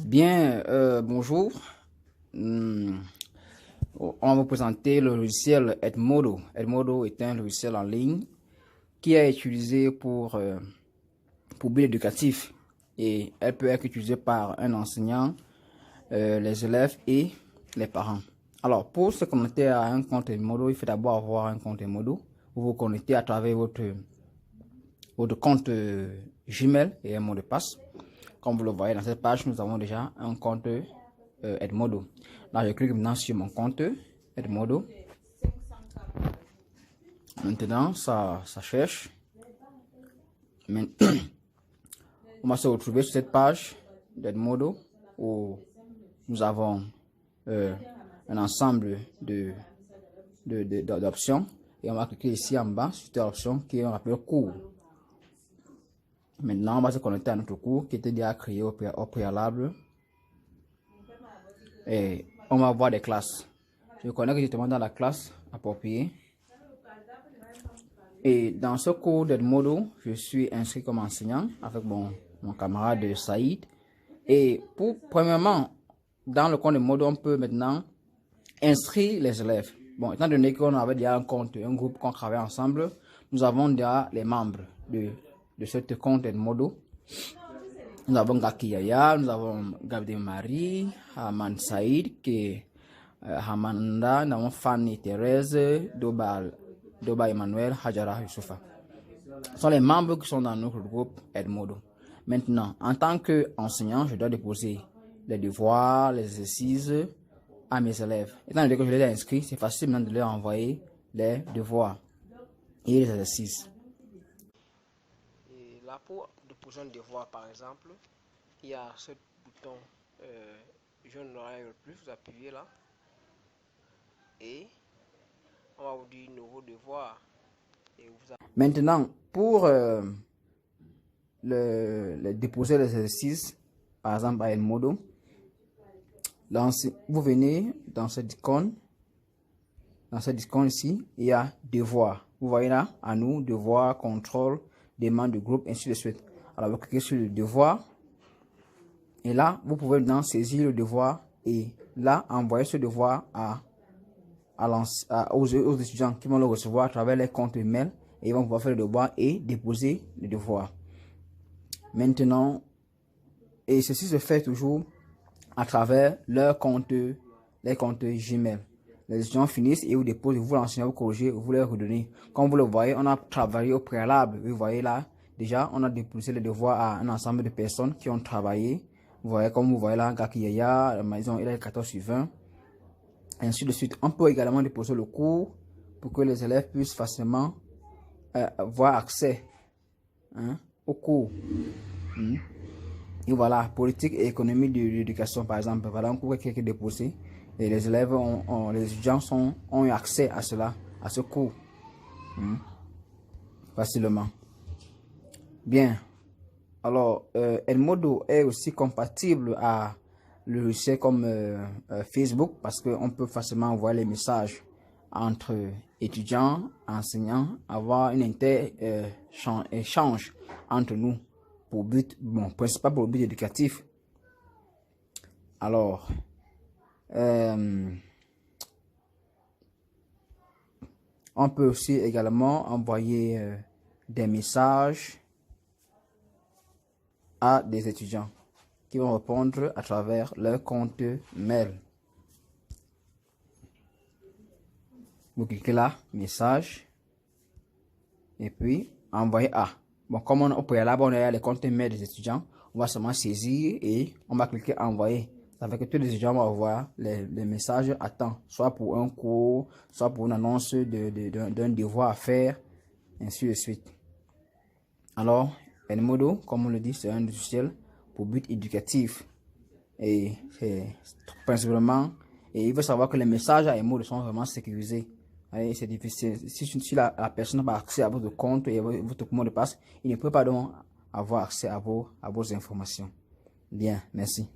Bien, bonjour. Hmm, On va vous présenter le logiciel Edmodo. Edmodo est un logiciel en ligne qui est utilisé pour but éducatif et elle peut être utilisée par un enseignant, les élèves et les parents. Alors, pour se connecter à un compte Edmodo, il faut d'abord avoir un compte Edmodo. Vous vous connectez à travers votre compte Gmail et un mot de passe. Comme vous le voyez dans cette page, nous avons déjà un compte Edmodo. Là, je clique maintenant sur mon compte Edmodo. Maintenant, ça cherche. On va se retrouver sur cette page d'Edmodo où nous avons un ensemble d'options. Et on va cliquer ici en bas sur cette option qui est appelée cours. Maintenant, on va se connecter à notre cours qui était déjà créé au préalable. Et on va voir des classes. Je connecte directement dans la classe appropriée. Et dans ce cours d'Edmodo, je suis inscrit comme enseignant avec mon camarade Saïd. Et premièrement, dans le compte Edmodo, on peut maintenant inscrire les élèves. Bon, étant donné qu'on avait déjà un compte, un groupe qu'on travaille ensemble, nous avons déjà les membres de ce compte Edmodo. Nous avons Gaki Yaya, nous avons Gabdi Marie, Haman Saïd, Hamanda, nous avons Fanny Thérèse, Doba Emmanuel, Hajara Youssoufa. Ce sont les membres qui sont dans notre groupe Edmodo. Maintenant, en tant qu'enseignant, je dois déposer les devoirs, les exercices à mes élèves. Étant donné que je les ai inscrits, c'est facile maintenant de leur envoyer les devoirs et les exercices. Et là, pour déposer un devoir, par exemple, il y a ce bouton jaune noir le plus, vous appuyez là. Et on va vous dire nouveau devoir. Maintenant, pour déposer les exercices, par exemple à Edmodo, vous venez dans cette icône. Dans cette icône ici, il y a devoir. Vous voyez là, à nous, devoir, contrôle, demande de groupe, ainsi de suite. Alors, vous cliquez sur le devoir. Et là, vous pouvez maintenant saisir le devoir et là, envoyer ce devoir aux étudiants qui vont le recevoir à travers les comptes email et ils vont pouvoir faire le devoir et déposer le devoir. Maintenant, et ceci se fait toujours à travers les comptes Gmail. Les étudiants finissent et vous déposent, vous l'enseignez, vous corrigez, vous les redonnez. Comme vous le voyez, on a travaillé au préalable. Vous voyez là, déjà, on a déposé les devoirs à un ensemble de personnes qui ont travaillé. Vous voyez, comme vous voyez là, Gaki Yaya, maison, il est 14/20. Ainsi de suite. On peut également déposer le cours pour que les élèves puissent facilement avoir accès au cours. Et voilà, politique et économie de l'éducation, par exemple. Voilà un cours qui est déposé. Et les élèves, les étudiants ont eu accès à cela, à ce cours. Facilement. Bien. Alors, Edmodo est aussi compatible à le logiciel comme Facebook parce qu'on peut facilement envoyer les messages entre étudiants, enseignants, avoir un échange entre nous pour but, bon, principal pour le but éducatif. Alors, on peut aussi également envoyer des messages à des étudiants qui vont répondre à travers leur compte mail. Vous cliquez là, message, et puis envoyer à. Bon, comme au préalable, on a les comptes mail des étudiants, on va seulement saisir et on va cliquer envoyer. Ça fait que tous les étudiants vont avoir les messages à temps, soit pour un cours, soit pour une annonce d'un devoir à faire, ainsi de suite. Alors, Edmodo, comme on le dit, c'est un logiciel pour but éducatif. Et c'est principalement, et il faut savoir que les messages à Edmodo sont vraiment sécurisés. C'est difficile. Si la personne n'a pas accès à votre compte et à votre mot de passe, il ne peut pas donc avoir accès à vos informations. Bien, merci.